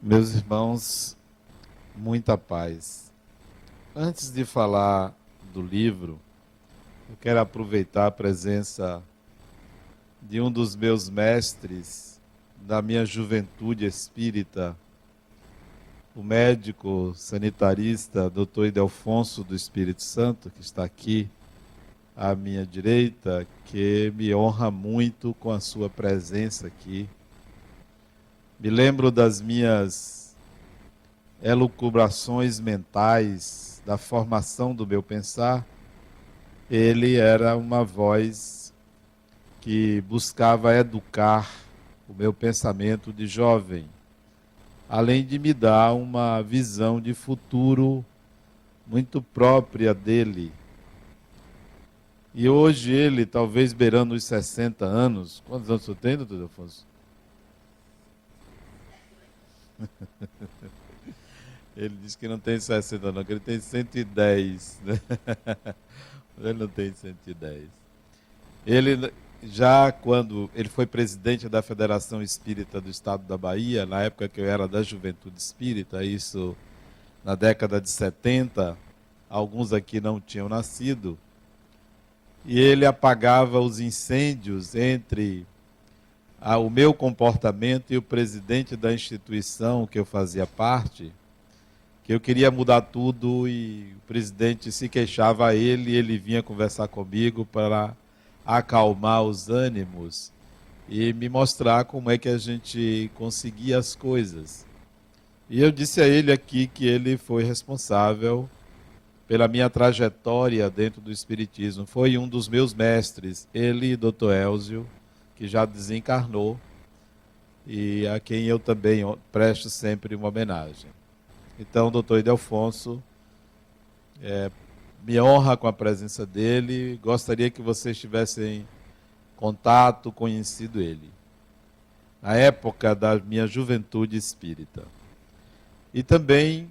Meus irmãos, muita paz. Antes de falar do livro, eu quero aproveitar a presença de um dos meus mestres da minha juventude espírita, o médico sanitarista Dr. Ildefonso do Espírito Santo, que está aqui à minha direita, que me honra muito com a sua presença aqui. Me lembro das minhas elucubrações mentais, da formação do meu pensar. Ele era uma voz que buscava educar o meu pensamento de jovem, além de me dar uma visão de futuro muito própria dele. E hoje ele, talvez beirando os 60 anos, quantos anos você tem, doutor Afonso? Ele diz que não tem 60 não, que ele tem 110, né? Ele não tem 110. Ele já quando ele foi presidente da Federação Espírita do Estado da Bahia, na época que eu era da Juventude Espírita, isso na década de 70, alguns aqui não tinham nascido, e ele apagava os incêndios entre o meu comportamento e o presidente da instituição que eu fazia parte, que eu queria mudar tudo e o presidente se queixava a ele e ele vinha conversar comigo para acalmar os ânimos e me mostrar como é que a gente conseguia as coisas. E eu disse a ele aqui que ele foi responsável pela minha trajetória dentro do Espiritismo. Foi um dos meus mestres, ele e Dr. Elzio, que já desencarnou e a quem eu também presto sempre uma homenagem. Então, doutor Ildefonso, me honra com a presença dele, gostaria que vocês tivessem contato, conhecido ele, na época da minha juventude espírita. E também,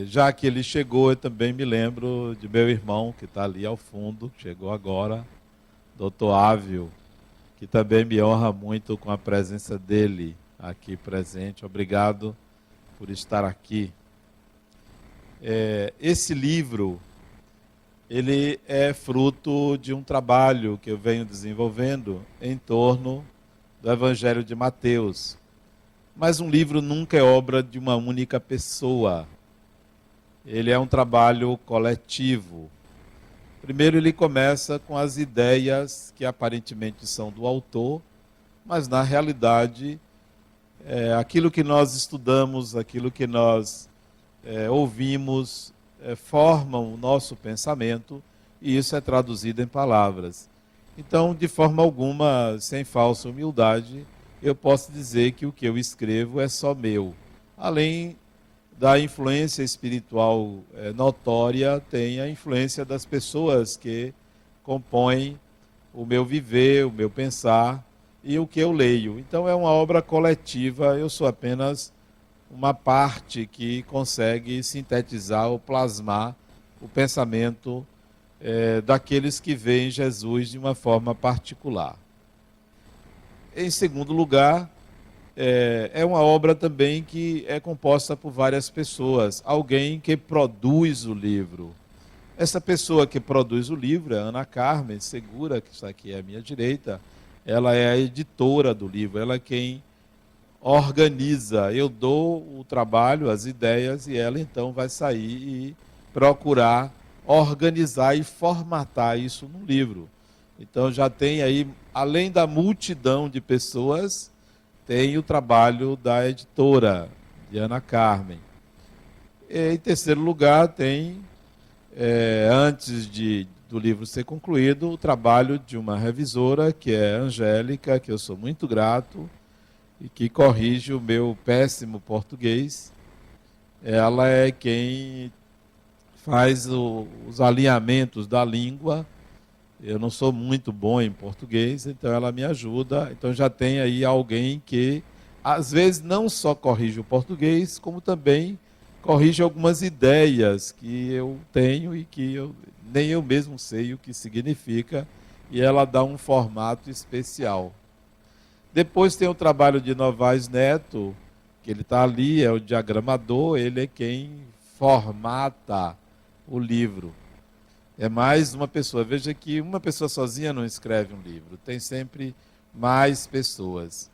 já que ele chegou, eu também me lembro de meu irmão, que está ali ao fundo, chegou agora, doutor Ávio, que também me honra muito com a presença dele aqui presente. Obrigado por estar aqui. Esse livro, ele é fruto de um trabalho que eu venho desenvolvendo em torno do Evangelho de Mateus. Mas um livro nunca é obra de uma única pessoa. Ele é um trabalho coletivo. Primeiro ele começa com as ideias que aparentemente são do autor, mas na realidade aquilo que nós estudamos, aquilo que nós ouvimos, formam o nosso pensamento e isso é traduzido em palavras. Então, de forma alguma, sem falsa humildade, eu posso dizer que o que eu escrevo é só meu. Além da influência espiritual notória, tem a influência das pessoas que compõem o meu viver, o meu pensar e o que eu leio. Então é uma obra coletiva, eu sou apenas uma parte que consegue sintetizar ou plasmar o pensamento daqueles que veem Jesus de uma forma particular. Em segundo lugar, é uma obra também que é composta por várias pessoas. Alguém que produz o livro. Essa pessoa que produz o livro é a Ana Carmen Segura, que está aqui à minha direita. Ela é a editora do livro, ela é quem organiza. Eu dou o trabalho, as ideias, e ela então vai sair e procurar organizar e formatar isso no livro. Então já tem aí, além da multidão de pessoas, tem o trabalho da editora, de Ana Carmen. E, em terceiro lugar, tem, antes do livro ser concluído, o trabalho de uma revisora, que é a Angélica, que eu sou muito grato, e que corrige o meu péssimo português. Ela é quem faz os alinhamentos da língua. Eu não sou muito bom em português, então ela me ajuda. Então já tem aí alguém que, às vezes, não só corrige o português, como também corrige algumas ideias que eu tenho e que nem eu mesmo sei o que significa, e ela dá um formato especial. Depois tem o trabalho de Novaes Neto, que ele está ali, é o diagramador, ele é quem formata o livro. É mais uma pessoa. Veja que uma pessoa sozinha não escreve um livro, tem sempre mais pessoas.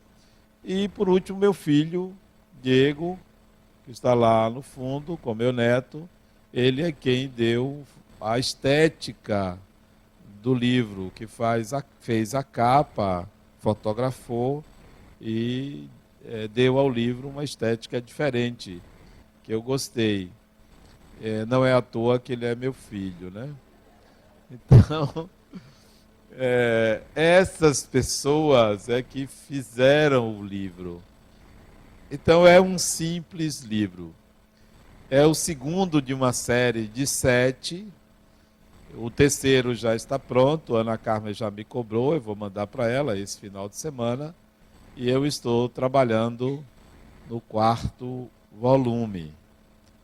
E, por último, meu filho, Diego, que está lá no fundo, com meu neto, ele é quem deu a estética do livro, que fez a capa, fotografou e deu ao livro uma estética diferente, que eu gostei. Não é à toa que ele é meu filho, né? Então, essas pessoas é que fizeram o livro. Então, é um simples livro. É o segundo de uma série de 7. O terceiro já está pronto. A Ana Carmen já me cobrou. Eu vou mandar para ela esse final de semana. E eu estou trabalhando no 4º volume.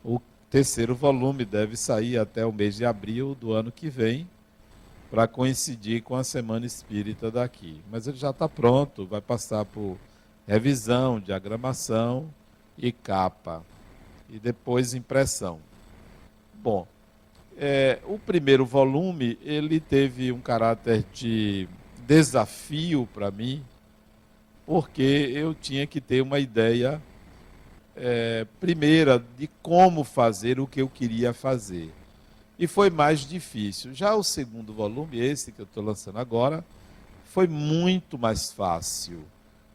O terceiro volume deve sair até o mês de abril do ano que vem, para coincidir com a Semana Espírita daqui. Mas ele já está pronto, vai passar por revisão, diagramação e capa. E depois impressão. Bom, o primeiro volume, ele teve um caráter de desafio para mim, porque eu tinha que ter uma ideia primeira de como fazer o que eu queria fazer. E foi mais difícil. Já o segundo volume, esse que eu estou lançando agora, foi muito mais fácil,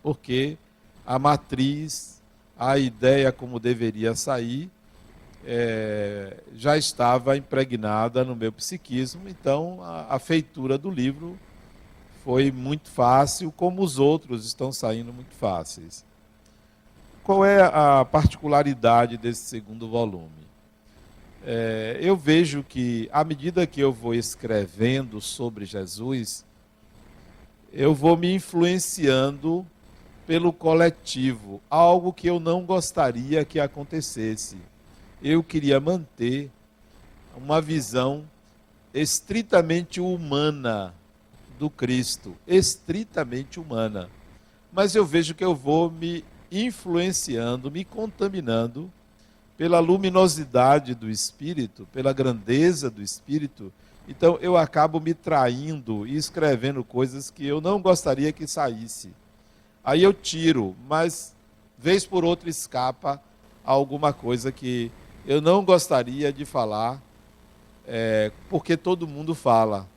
porque a matriz, a ideia como deveria sair, já estava impregnada no meu psiquismo, então a feitura do livro foi muito fácil, como os outros estão saindo muito fáceis. Qual é a particularidade desse segundo volume? Eu vejo que, à medida que eu vou escrevendo sobre Jesus, eu vou me influenciando pelo coletivo, algo que eu não gostaria que acontecesse. Eu queria manter uma visão estritamente humana do Cristo, estritamente humana. Mas eu vejo que eu vou me influenciando, me contaminando pela luminosidade do Espírito, pela grandeza do Espírito. Então eu acabo me traindo e escrevendo coisas que eu não gostaria que saísse. Aí eu tiro, mas vez por outra escapa alguma coisa que eu não gostaria de falar, porque todo mundo fala.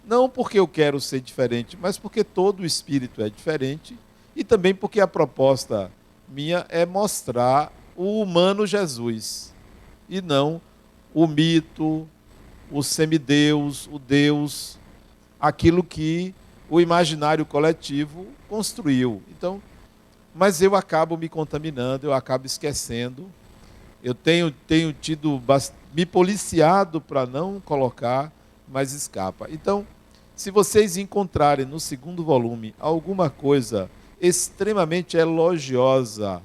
Não porque eu quero ser diferente, mas porque todo o Espírito é diferente, e também porque a proposta minha é mostrar o humano Jesus, e não o mito, o semideus, o Deus, aquilo que o imaginário coletivo construiu. Então, mas eu acabo me contaminando, eu acabo esquecendo. Eu tenho me policiado para não colocar, mas escapa. Então, se vocês encontrarem no segundo volume alguma coisa extremamente elogiosa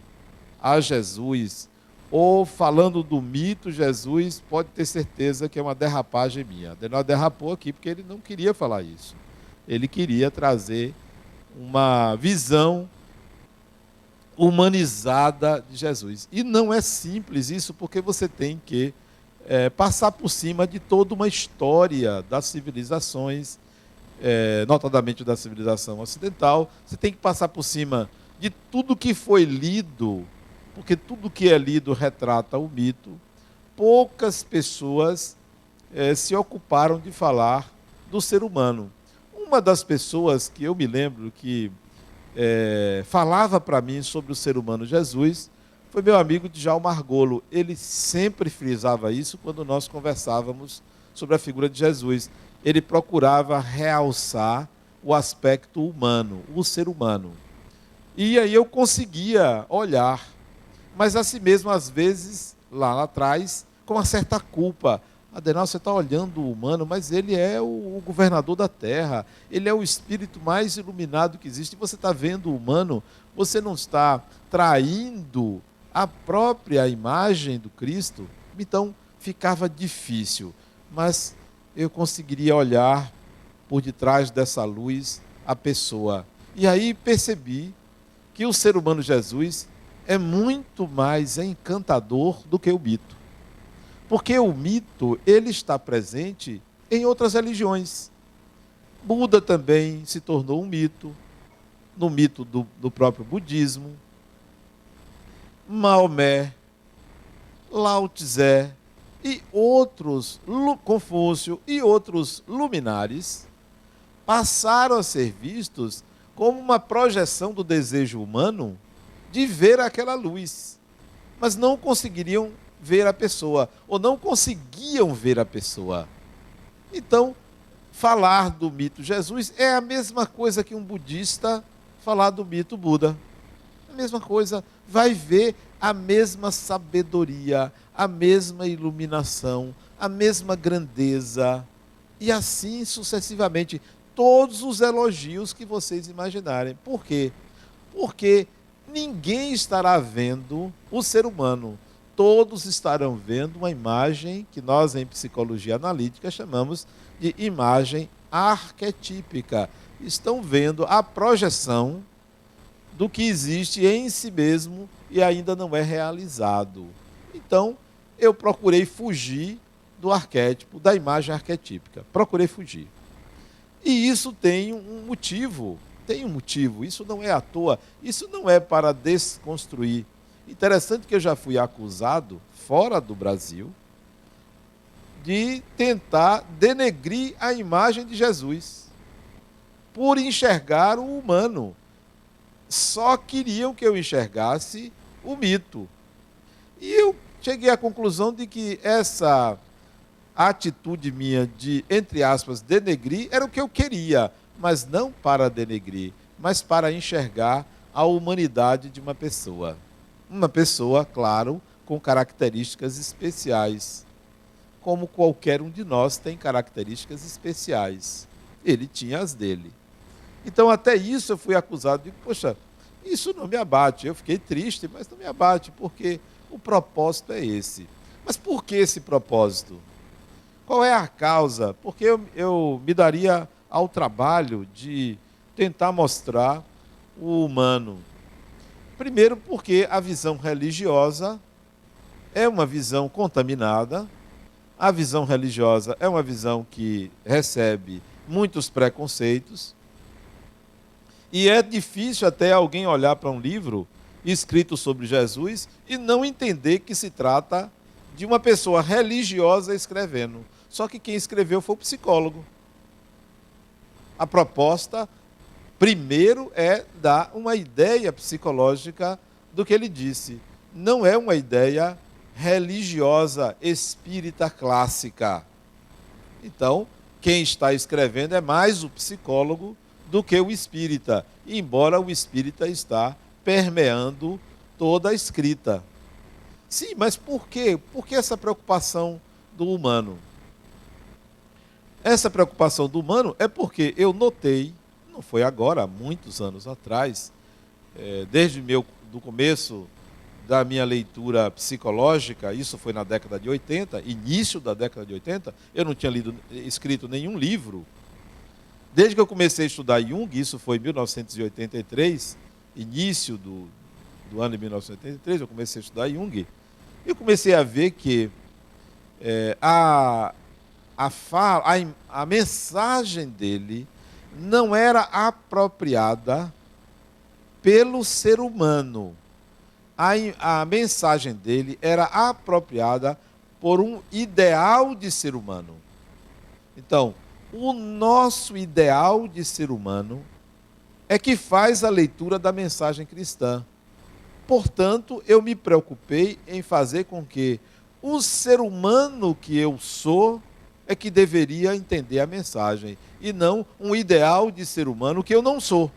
a Jesus, ou falando do mito Jesus, pode ter certeza que é uma derrapagem minha. Adenal derrapou aqui porque ele não queria falar isso. Ele queria trazer uma visão humanizada de Jesus. E não é simples isso, porque você tem que passar por cima de toda uma história das civilizações, notadamente da civilização ocidental. Você tem que passar por cima de tudo que foi lido, porque tudo que é lido retrata o mito. Poucas pessoas se ocuparam de falar do ser humano. Uma das pessoas que eu me lembro que falava para mim sobre o ser humano Jesus foi meu amigo Djalma Argolo. Ele sempre frisava isso quando nós conversávamos sobre a figura de Jesus. Ele procurava realçar o aspecto humano, o ser humano. E aí eu conseguia olhar, mas assim mesmo, às vezes, lá atrás, com uma certa culpa. Adenal, você está olhando o humano, mas ele é o governador da terra, ele é o espírito mais iluminado que existe, e você está vendo o humano, você não está traindo a própria imagem do Cristo? Então, ficava difícil, mas eu conseguiria olhar por detrás dessa luz a pessoa. E aí percebi que o ser humano Jesus é muito mais encantador do que o mito. Porque o mito, ele está presente em outras religiões. Buda também se tornou um mito, no mito do próprio budismo. Maomé, Lao Tse e outros, Confúcio e outros luminares, passaram a ser vistos como uma projeção do desejo humano de ver aquela luz, mas não conseguiriam ver a pessoa, ou não conseguiam ver a pessoa. Então, falar do mito Jesus é a mesma coisa que um budista falar do mito Buda. A mesma coisa, vai ver a mesma sabedoria, a mesma iluminação, a mesma grandeza, e assim sucessivamente, todos os elogios que vocês imaginarem. Por quê? Porque ninguém estará vendo o ser humano, todos estarão vendo uma imagem que nós em psicologia analítica chamamos de imagem arquetípica. Estão vendo a projeção do que existe em si mesmo e ainda não é realizado. Então, eu procurei fugir do arquétipo, da imagem arquetípica. Procurei fugir. E isso tem um motivo, isso não é à toa, isso não é para desconstruir. Interessante que eu já fui acusado, fora do Brasil, de tentar denegrir a imagem de Jesus, por enxergar o humano. Só queriam que eu enxergasse o mito. E eu cheguei à conclusão de que essa atitude minha de, entre aspas, denegrir, era o que eu queria, mas não para denegrir, mas para enxergar a humanidade de uma pessoa. Uma pessoa, claro, com características especiais. Como qualquer um de nós tem características especiais. Ele tinha as dele. Então, até isso eu fui acusado de, poxa, isso não me abate. Eu fiquei triste, mas não me abate, porque o propósito é esse. Mas por que esse propósito? Qual é a causa? Porque eu me daria ao trabalho de tentar mostrar o humano. Primeiro, porque a visão religiosa é uma visão contaminada. A visão religiosa é uma visão que recebe muitos preconceitos. E é difícil até alguém olhar para um livro escrito sobre Jesus e não entender que se trata de uma pessoa religiosa escrevendo. Só que quem escreveu foi o psicólogo. A proposta, primeiro, é dar uma ideia psicológica do que ele disse. Não é uma ideia religiosa, espírita clássica. Então, quem está escrevendo é mais o psicólogo do que o espírita, embora o espírita está permeando toda a escrita. Sim, mas por quê? Por que essa preocupação do humano? Essa preocupação do humano é porque eu notei, não foi agora, há muitos anos atrás, desde do começo da minha leitura psicológica, isso foi na década de 80, início da década de 80, eu não tinha escrito nenhum livro. Desde que eu comecei a estudar Jung, isso foi em 1983, início do ano de 1983, eu comecei a estudar Jung, eu comecei a ver que a mensagem dele não era apropriada pelo ser humano. A mensagem dele era apropriada por um ideal de ser humano. Então, o nosso ideal de ser humano é que faz a leitura da mensagem cristã. Portanto, eu me preocupei em fazer com que o ser humano que eu sou é que deveria entender a mensagem, e não um ideal de ser humano que eu não sou.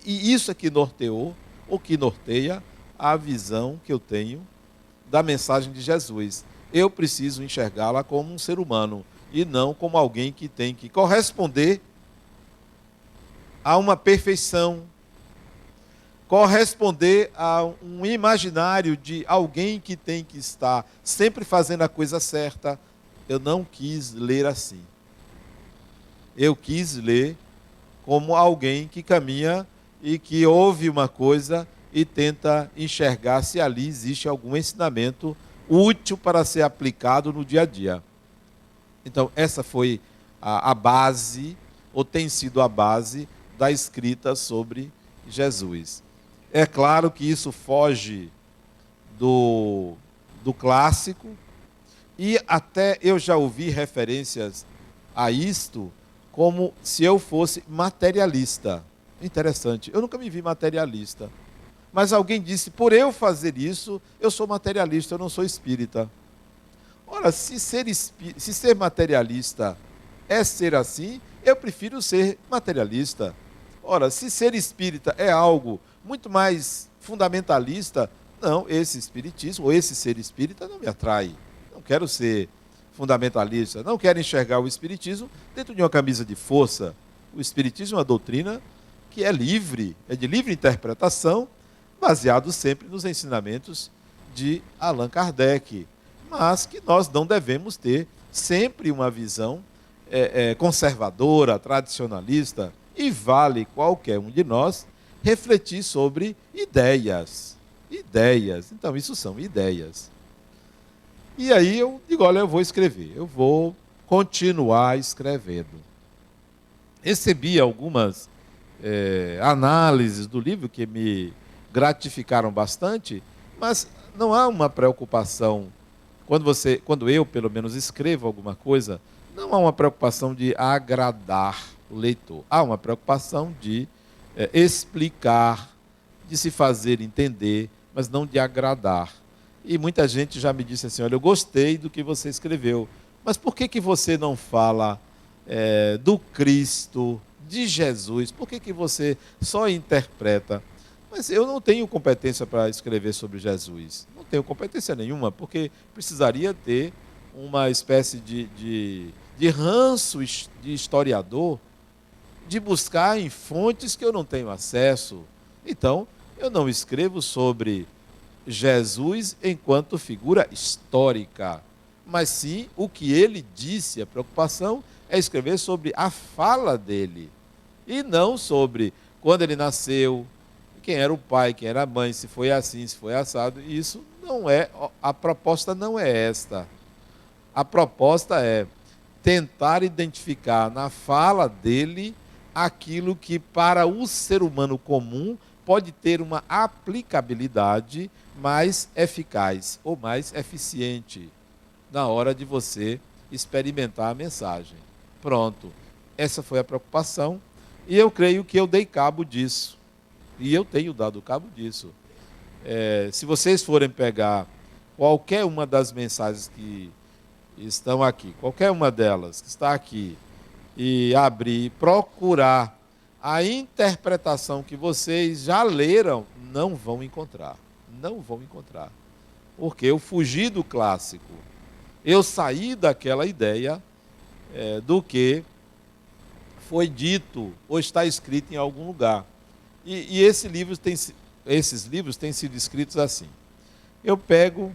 E isso é que norteou, ou que norteia, a visão que eu tenho da mensagem de Jesus. Eu preciso enxergá-la como um ser humano, e não como alguém que tem que corresponder a uma perfeição, corresponder a um imaginário de alguém que tem que estar sempre fazendo a coisa certa. Eu não quis ler assim. Eu quis ler como alguém que caminha e que ouve uma coisa e tenta enxergar se ali existe algum ensinamento útil para ser aplicado no dia a dia. Então, essa foi a base, ou tem sido a base, da escrita sobre Jesus. É claro que isso foge do clássico, e até eu já ouvi referências a isto como se eu fosse materialista. Interessante, eu nunca me vi materialista. Mas alguém disse, por eu fazer isso, eu sou materialista, eu não sou espírita. Ora, se ser materialista é ser assim, eu prefiro ser materialista. Ora, se ser espírita é algo muito mais fundamentalista, não, esse espiritismo, ou esse ser espírita não me atrai. Não quero ser fundamentalista, não quero enxergar o espiritismo dentro de uma camisa de força. O espiritismo é uma doutrina que é livre, é de livre interpretação, baseado sempre nos ensinamentos de Allan Kardec, mas que nós não devemos ter sempre uma visão conservadora, tradicionalista, e vale qualquer um de nós refletir sobre ideias. Ideias, então isso são ideias. E aí eu digo, olha, eu vou escrever, eu vou continuar escrevendo. Recebi algumas análises do livro que me gratificaram bastante, mas não há uma preocupação, quando eu pelo menos escrevo alguma coisa, não há uma preocupação de agradar o leitor, há uma preocupação de explicar, de se fazer entender, mas não de agradar. E muita gente já me disse assim, olha, eu gostei do que você escreveu, mas por que você não fala do Cristo, de Jesus? Por que você só interpreta? Mas eu não tenho competência para escrever sobre Jesus. Não tenho competência nenhuma, porque precisaria ter uma espécie de ranço de historiador, de buscar em fontes que eu não tenho acesso. Então, eu não escrevo sobre Jesus enquanto figura histórica, mas sim o que ele disse. A preocupação é escrever sobre a fala dele, e não sobre quando ele nasceu, quem era o pai, quem era a mãe, se foi assim, se foi assado. Isso não é, a proposta não é esta. A proposta é tentar identificar na fala dele aquilo que para o ser humano comum pode ter uma aplicabilidade mais eficaz ou mais eficiente na hora de você experimentar a mensagem. Pronto, essa foi a preocupação, e eu creio que eu dei cabo disso. E eu tenho dado cabo disso. Se vocês forem pegar qualquer uma das mensagens que estão aqui, qualquer uma delas que está aqui, e abrir, procurar a interpretação que vocês já leram, não vão encontrar. Não vão encontrar. Porque eu fugi do clássico. Eu saí daquela ideia do que foi dito ou está escrito em algum lugar. E esses livros têm sido escritos assim. Eu pego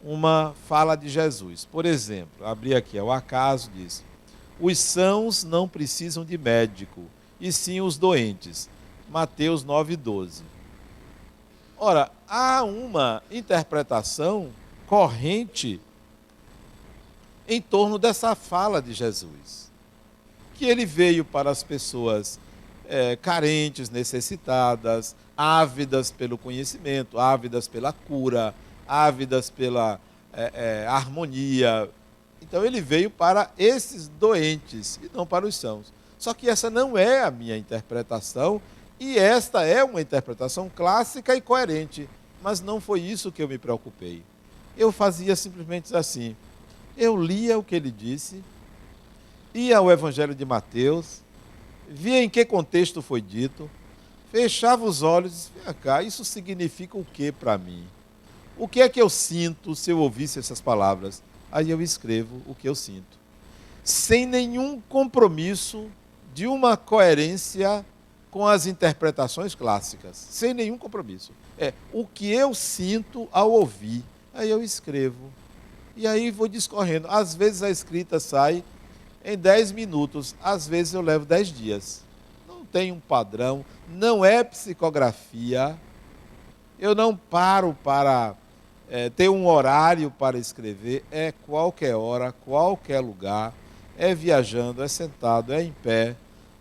uma fala de Jesus. Por exemplo, abri aqui, o acaso diz: os sãos não precisam de médico, e sim os doentes. Mateus 9,12. Ora, há uma interpretação corrente em torno dessa fala de Jesus, que ele veio para as pessoas carentes, necessitadas, ávidas pelo conhecimento, ávidas pela cura, ávidas pela harmonia. Então ele veio para esses doentes e não para os sãos. Só que essa não é a minha interpretação, e esta é uma interpretação clássica e coerente, mas não foi isso que eu me preocupei. Eu fazia simplesmente assim, eu lia o que ele disse, ia ao Evangelho de Mateus, via em que contexto foi dito, fechava os olhos e disse, vem cá, isso significa o que para mim? O que é que eu sinto se eu ouvisse essas palavras? Aí eu escrevo o que eu sinto, sem nenhum compromisso de uma coerência com as interpretações clássicas, sem nenhum compromisso. O que eu sinto ao ouvir, aí eu escrevo, e aí vou discorrendo. Às vezes a escrita sai em 10 minutos, às vezes eu levo 10 dias. Não tem um padrão, não é psicografia, Eu não paro para ter um horário para escrever, é qualquer hora, qualquer lugar, é viajando, é sentado, é em pé,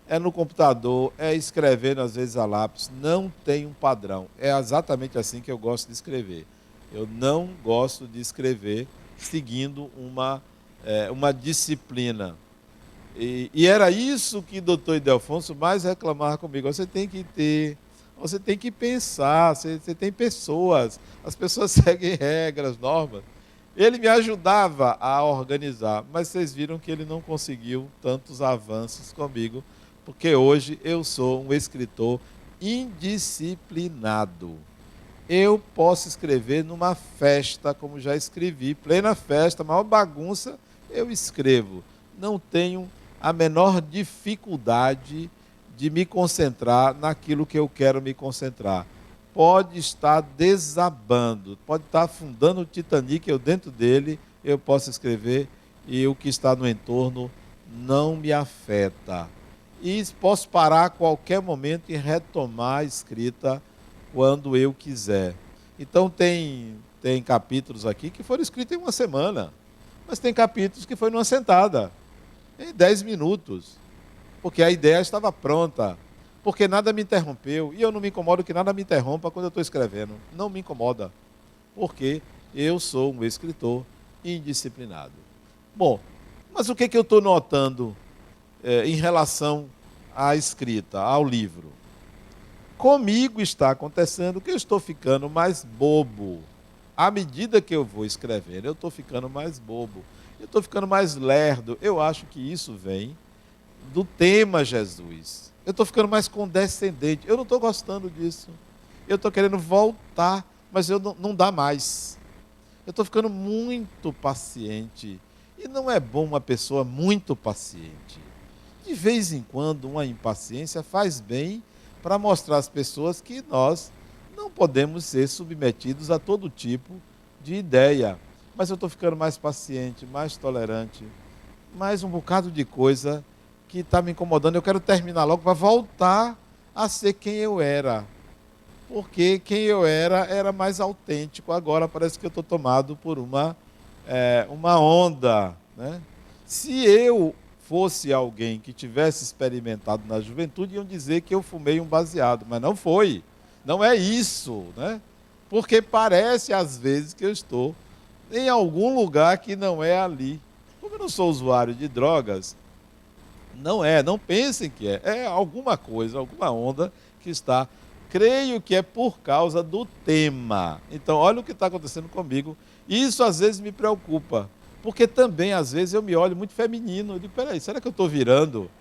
é no computador, é escrevendo às vezes a lápis, não tem um padrão. É exatamente assim que eu gosto de escrever. Eu não gosto de escrever seguindo uma disciplina. E era isso que o doutor Ildefonso mais reclamava comigo. Você tem que ter, você tem que pensar, você tem pessoas, as pessoas seguem regras, normas. Ele me ajudava a organizar, mas vocês viram que ele não conseguiu tantos avanços comigo, porque hoje eu sou um escritor indisciplinado. Eu posso escrever numa festa, como já escrevi, plena festa, maior bagunça, eu escrevo. Não tenho a menor dificuldade de me concentrar naquilo que eu quero me concentrar. Pode estar desabando, pode estar afundando o Titanic, eu dentro dele, eu posso escrever e o que está no entorno não me afeta. E posso parar a qualquer momento e retomar a escrita quando eu quiser. Então tem capítulos aqui que foram escritos em uma semana, mas tem capítulos que foi numa sentada, em 10 minutos, porque a ideia estava pronta, porque nada me interrompeu, e eu não me incomodo que nada me interrompa quando eu estou escrevendo, não me incomoda, porque eu sou um escritor indisciplinado. Bom, mas o que eu estou notando em relação à escrita, ao livro? Comigo está acontecendo que eu estou ficando mais bobo. À medida que eu vou escrevendo, eu estou ficando mais bobo. Eu estou ficando mais lerdo. Eu acho que isso vem do tema Jesus. Eu estou ficando mais condescendente. Eu não estou gostando disso. Eu estou querendo voltar, mas não dá mais. Eu estou ficando muito paciente. E não é bom uma pessoa muito paciente. De vez em quando, uma impaciência faz bem para mostrar às pessoas que nós não podemos ser submetidos a todo tipo de ideia. Mas eu estou ficando mais paciente, mais tolerante, mais um bocado de coisa que está me incomodando. Eu quero terminar logo para voltar a ser quem eu era. Porque quem eu era mais autêntico. Agora parece que eu estou tomado por uma onda, né? Se eu fosse alguém que tivesse experimentado na juventude, iam dizer que eu fumei um baseado, mas não foi. Não é isso, né? Porque parece às vezes que eu estou em algum lugar que não é ali. Como eu não sou usuário de drogas, não pensem que é alguma coisa, alguma onda que está. Creio que é por causa do tema. Então, olha o que está acontecendo comigo. Isso às vezes me preocupa, porque também às vezes eu me olho muito feminino. Eu digo, peraí, será que eu estou virando?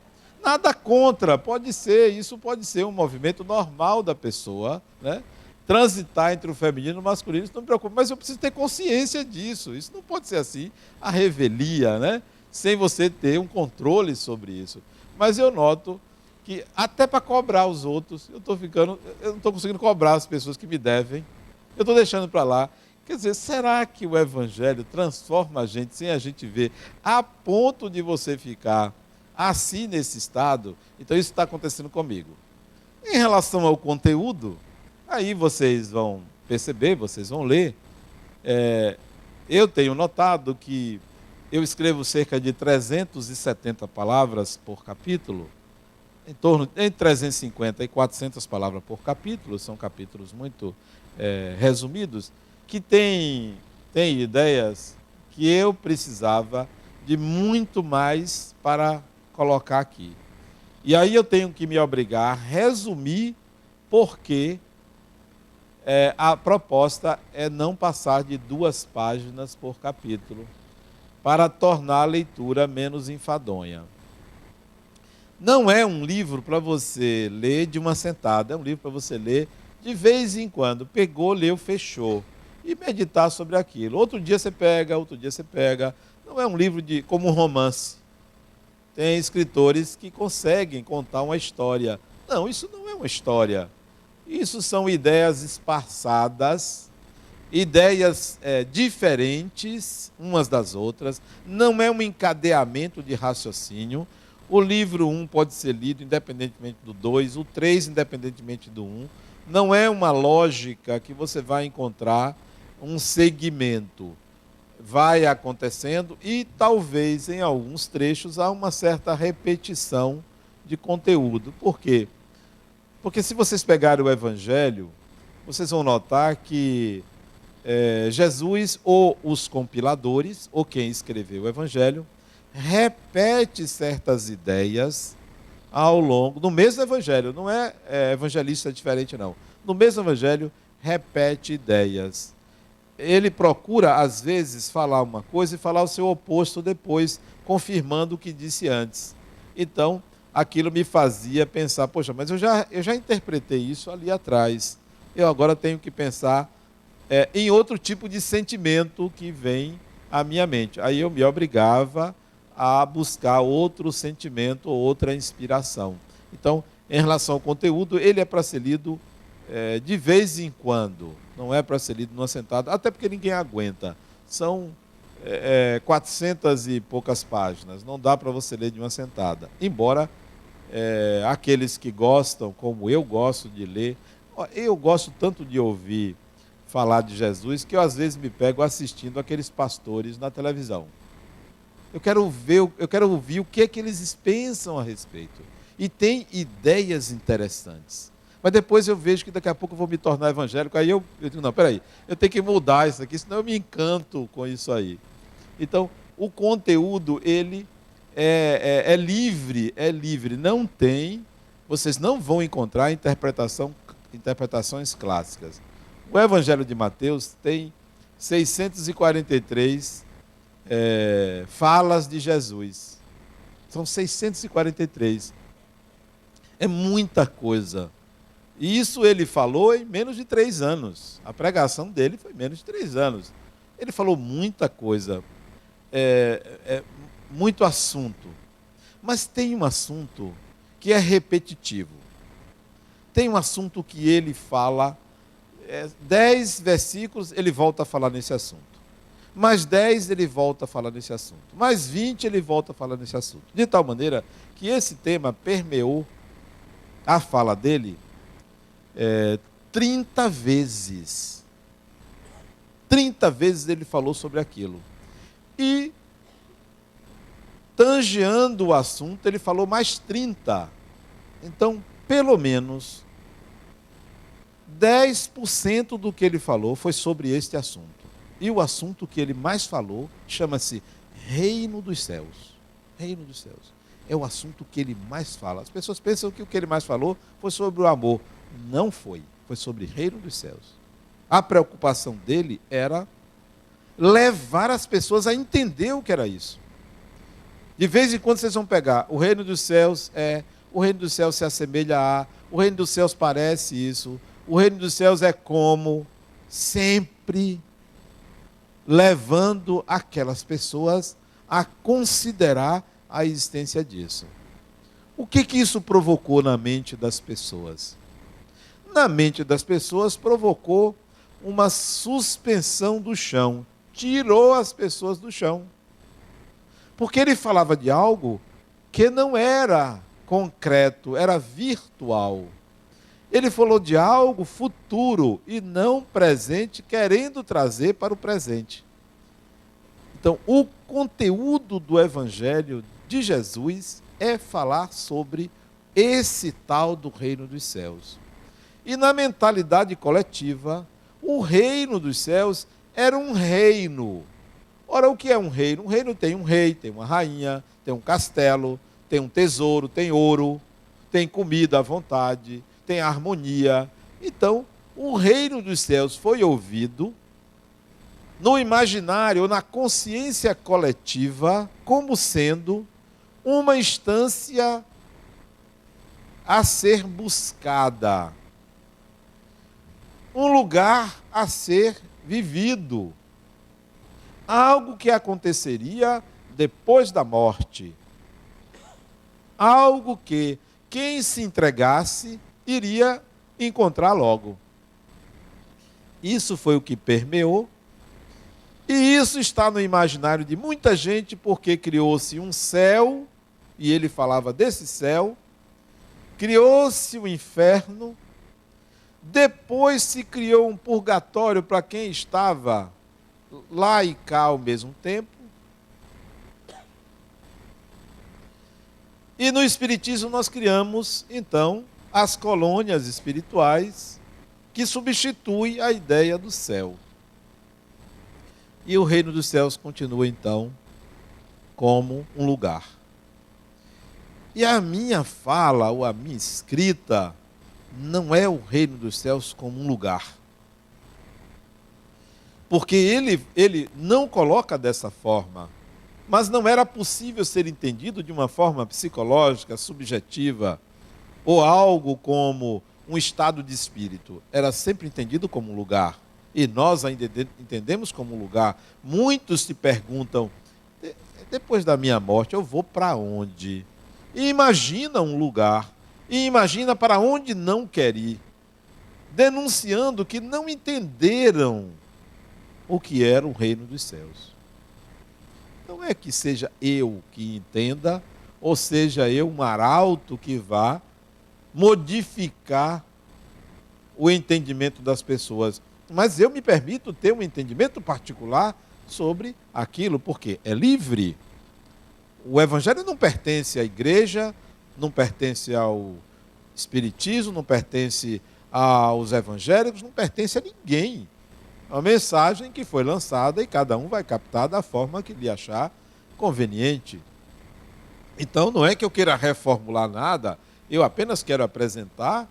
Nada contra, pode ser, isso pode ser um movimento normal da pessoa, né? Transitar entre o feminino e o masculino, isso não me preocupa, mas eu preciso ter consciência disso. Isso não pode ser assim, a revelia, né? Sem você ter um controle sobre isso. Mas eu noto que até para cobrar os outros, eu não estou conseguindo cobrar as pessoas que me devem, eu estou deixando para lá. Quer dizer, será que o Evangelho transforma a gente sem a gente ver, a ponto de você ficar assim nesse estado? Então isso está acontecendo comigo. Em relação ao conteúdo, aí vocês vão perceber, vocês vão ler, eu tenho notado que eu escrevo cerca de 370 palavras por capítulo, entre 350 e 400 palavras por capítulo, são capítulos muito resumidos, que tem ideias que eu precisava de muito mais para colocar aqui. E aí eu tenho que me obrigar a resumir, porque a proposta é não passar de 2 páginas por capítulo, para tornar a leitura menos enfadonha. Não é um livro para você ler de uma sentada, é um livro para você ler de vez em quando. Pegou, leu, fechou. E meditar sobre aquilo. Outro dia você pega, outro dia você pega. Não é um livro como um romance. Tem escritores que conseguem contar uma história. Não, isso não é uma história. Isso são ideias esparçadas, ideias diferentes umas das outras. Não é um encadeamento de raciocínio. O livro 1 pode ser lido independentemente do 2, o 3 independentemente do 1. Não é uma lógica que você vai encontrar um segmento. Vai acontecendo e talvez em alguns trechos há uma certa repetição de conteúdo. Por quê? Porque se vocês pegarem o Evangelho, vocês vão notar que Jesus, ou os compiladores, ou quem escreveu o Evangelho, repete certas ideias ao longo, no mesmo Evangelho, não é evangelista diferente não, no mesmo Evangelho repete ideias. Ele procura, às vezes, falar uma coisa e falar o seu oposto depois, confirmando o que disse antes. Então, aquilo me fazia pensar, poxa, mas eu já interpretei isso ali atrás. Eu agora tenho que pensar em outro tipo de sentimento que vem à minha mente. Aí eu me obrigava a buscar outro sentimento ou outra inspiração. Então, em relação ao conteúdo, ele é para ser lido de vez em quando, não é para ser lido numa sentada, até porque ninguém aguenta. São 400 e poucas páginas, não dá para você ler de uma sentada. Embora aqueles que gostam, como eu gosto de ler, eu gosto tanto de ouvir falar de Jesus que eu às vezes me pego assistindo aqueles pastores na televisão. Eu quero ouvir o que é que eles pensam a respeito. E tem ideias interessantes. Mas depois eu vejo que daqui a pouco eu vou me tornar evangélico, aí eu digo, não, peraí, eu tenho que mudar isso aqui, senão eu me encanto com isso aí. Então, o conteúdo, ele é livre, não tem, vocês não vão encontrar interpretações clássicas. O Evangelho de Mateus tem 643 falas de Jesus. São 643. É muita coisa. E isso ele falou em menos de 3 anos. A pregação dele foi menos de 3 anos. Ele falou muita coisa, muito assunto. Mas tem um assunto que é repetitivo. Tem um assunto que ele fala, 10 versículos ele volta a falar nesse assunto. Mais 10 ele volta a falar nesse assunto. Mais 20 ele volta a falar nesse assunto. De tal maneira que esse tema permeou a fala dele 30 vezes. 30 vezes ele falou sobre aquilo. E, tangeando o assunto, ele falou mais 30. Então, pelo menos 10% do que ele falou foi sobre este assunto. E o assunto que ele mais falou chama-se Reino dos Céus. Reino dos Céus. É o assunto que ele mais fala. As pessoas pensam que o que ele mais falou foi sobre o amor. Não foi. Foi sobre Reino dos Céus. A preocupação dele era levar as pessoas a entender o que era isso. De vez em quando vocês vão pegar o Reino dos Céus o Reino dos Céus se assemelha a, o Reino dos Céus parece isso, o Reino dos Céus é como, sempre levando aquelas pessoas a considerar a existência disso. O que isso provocou na mente das pessoas? Na mente das pessoas provocou uma suspensão do chão, tirou as pessoas do chão. Porque ele falava de algo que não era concreto, era virtual. Ele falou de algo futuro e não presente, querendo trazer para o presente. Então, o conteúdo do Evangelho de Jesus é falar sobre esse tal do reino dos céus. E na mentalidade coletiva, o reino dos céus era um reino. Ora, o que é um reino? Um reino tem um rei, tem uma rainha, tem um castelo, tem um tesouro, tem ouro, tem comida à vontade, tem harmonia. Então, o reino dos céus foi ouvido no imaginário ou na consciência coletiva como sendo uma instância a ser buscada, um lugar a ser vivido, algo que aconteceria depois da morte, algo que quem se entregasse iria encontrar logo. Isso foi o que permeou, e isso está no imaginário de muita gente, porque criou-se um céu, e ele falava desse céu, criou-se o inferno, Depois se criou um purgatório para quem estava lá e cá ao mesmo tempo. E no Espiritismo nós criamos, então, as colônias espirituais, que substituem a ideia do céu. E o reino dos céus continua, então, como um lugar. E a minha fala, ou a minha escrita, não é o reino dos céus como um lugar. Porque ele não coloca dessa forma. Mas não era possível ser entendido de uma forma psicológica, subjetiva, ou algo como um estado de espírito. Era sempre entendido como um lugar. E nós ainda entendemos como um lugar. Muitos se perguntam, depois da minha morte eu vou para onde? E imagina um lugar, e imagina para onde não quer ir, denunciando que não entenderam o que era o reino dos céus. Não é que seja eu que entenda, ou seja eu um arauto que vá modificar o entendimento das pessoas. Mas eu me permito ter um entendimento particular sobre aquilo, porque é livre. O Evangelho não pertence à igreja, não pertence ao Espiritismo, não pertence aos evangélicos, não pertence a ninguém. É uma mensagem que foi lançada e cada um vai captar da forma que lhe achar conveniente. Então não é que eu queira reformular nada, eu apenas quero apresentar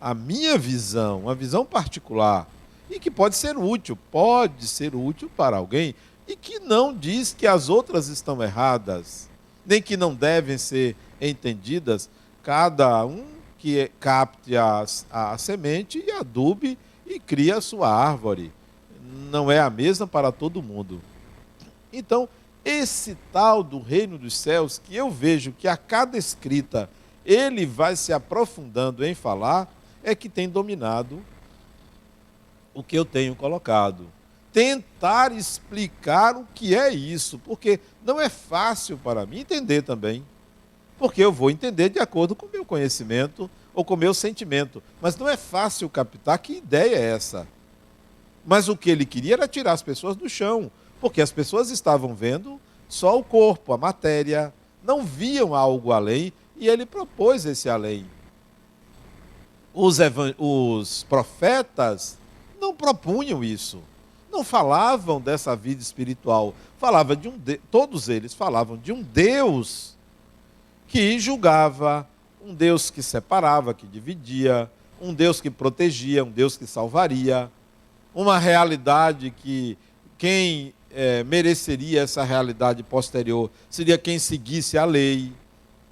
a minha visão, uma visão particular, e que pode ser útil para alguém, e que não diz que as outras estão erradas, nem que não devem ser entendidas, cada um que capte a semente e adube e crie a sua árvore. Não é a mesma para todo mundo. Então, esse tal do reino dos céus, que eu vejo que a cada escrita ele vai se aprofundando em falar, é que tem dominado o que eu tenho colocado. Tentar explicar o que é isso, porque não é fácil para mim entender também. Porque eu vou entender de acordo com o meu conhecimento ou com o meu sentimento. Mas não é fácil captar que ideia é essa. Mas o que ele queria era tirar as pessoas do chão, porque as pessoas estavam vendo só o corpo, a matéria, não viam algo além, e ele propôs esse além. Os profetas não propunham isso, não falavam dessa vida espiritual, todos eles falavam de um Deus que julgava, um Deus que separava, que dividia, um Deus que protegia, um Deus que salvaria, uma realidade que quem mereceria essa realidade posterior seria quem seguisse a lei.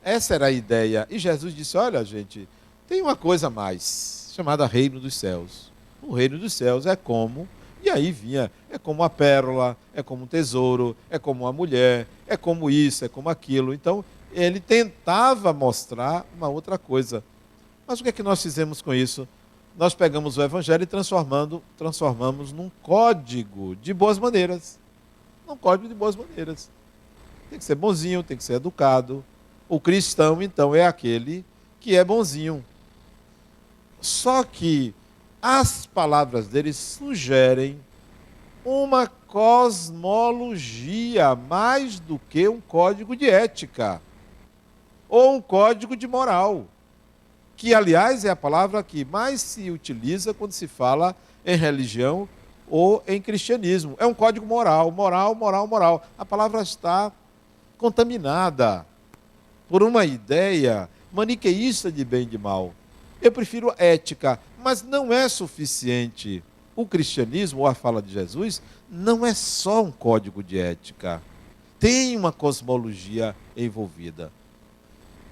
Essa era a ideia. E Jesus disse, olha gente, tem uma coisa a mais, chamada reino dos céus. O reino dos céus é como, e aí vinha, é como a pérola, é como um tesouro, é como uma mulher, é como isso, é como aquilo. Então, ele tentava mostrar uma outra coisa. Mas o que é que nós fizemos com isso? Nós pegamos o Evangelho e transformamos num código de boas maneiras. Num código de boas maneiras. Tem que ser bonzinho, tem que ser educado. O cristão, então, é aquele que é bonzinho. Só que as palavras dele sugerem uma cosmologia mais do que um código de ética ou um código de moral, que, aliás, é a palavra que mais se utiliza quando se fala em religião ou em cristianismo. É um código moral, moral, moral, moral. A palavra está contaminada por uma ideia maniqueísta de bem e de mal. Eu prefiro ética, mas não é suficiente. O cristianismo, ou a fala de Jesus, não é só um código de ética. Tem uma cosmologia envolvida.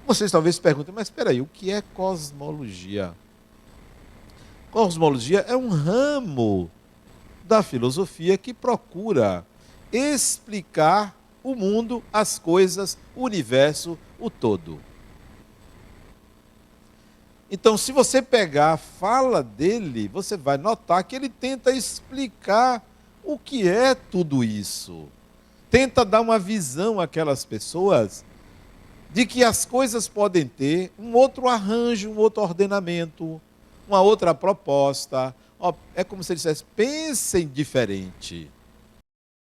Vocês talvez se perguntem, mas espera aí, o que é cosmologia? Cosmologia é um ramo da filosofia que procura explicar o mundo, as coisas, o universo, o todo. Então, se você pegar a fala dele, você vai notar que ele tenta explicar o que é tudo isso. Tenta dar uma visão àquelas pessoas de que as coisas podem ter um outro arranjo, um outro ordenamento, uma outra proposta. Ó, é como se ele dissesse, pensem diferente.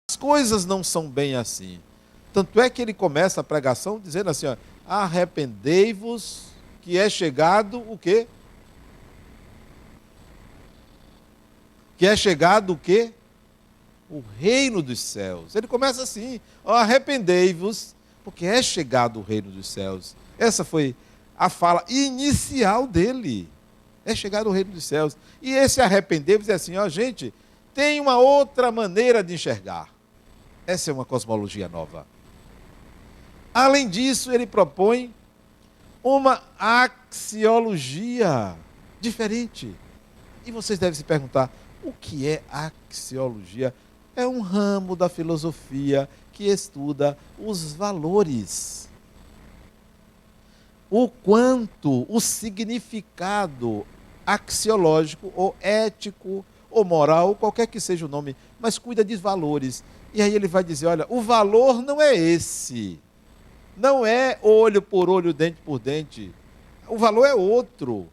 As coisas não são bem assim. Tanto é que ele começa a pregação dizendo assim, ó, arrependei-vos, que é chegado o quê? Que é chegado o quê? O reino dos céus. Ele começa assim, ó, arrependei-vos, porque é chegado o reino dos céus. Essa foi a fala inicial dele. É chegado o reino dos céus. E esse arrependei-vos é assim, ó, gente, tem uma outra maneira de enxergar. Essa é uma cosmologia nova. Além disso, ele propõe uma axiologia diferente. E vocês devem se perguntar, o que é axiologia? É um ramo da filosofia que estuda os valores. O quanto, o significado axiológico, ou ético, ou moral, qualquer que seja o nome, mas cuida de valores. E aí ele vai dizer, olha, o valor não é esse. Não é olho por olho, dente por dente. O valor é outro.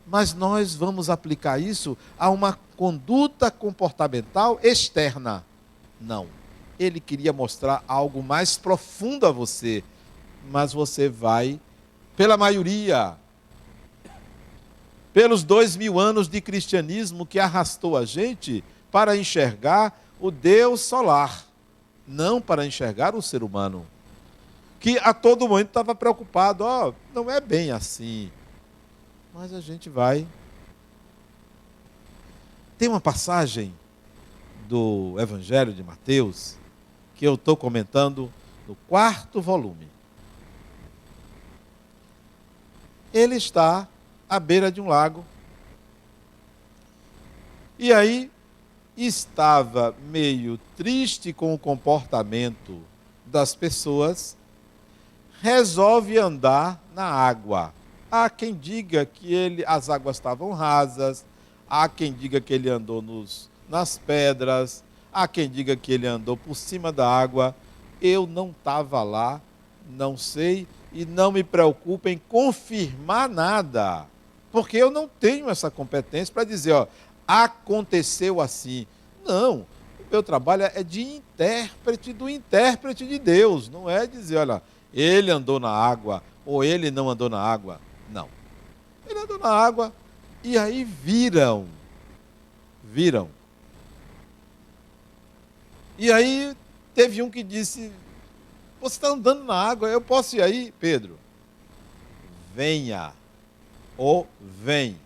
Mas nós vamos aplicar isso a uma conduta comportamental externa. Não. Ele queria mostrar algo mais profundo a você. Mas você vai, pela maioria, pelos 2000 anos de cristianismo que arrastou a gente para enxergar o Deus solar, não para enxergar o ser humano, que a todo momento estava preocupado, ó, não é bem assim. Mas a gente vai. Tem uma passagem do Evangelho de Mateus que eu estou comentando no 4º volume. Ele está à beira de um lago. E aí estava meio triste com o comportamento das pessoas, resolve andar na água. Há quem diga que as águas estavam rasas, há quem diga que ele andou nas pedras, há quem diga que ele andou por cima da água. Eu não estava lá, não sei, e não me preocupo em confirmar nada, porque eu não tenho essa competência para dizer, ó, aconteceu assim. Não, o meu trabalho é de intérprete do intérprete de Deus, não é dizer, olha, ele andou na água, ou ele não andou na água. Não. Ele andou na água, e aí viram. E aí teve um que disse, você está andando na água, eu posso ir aí, Pedro? Venha, ou vem.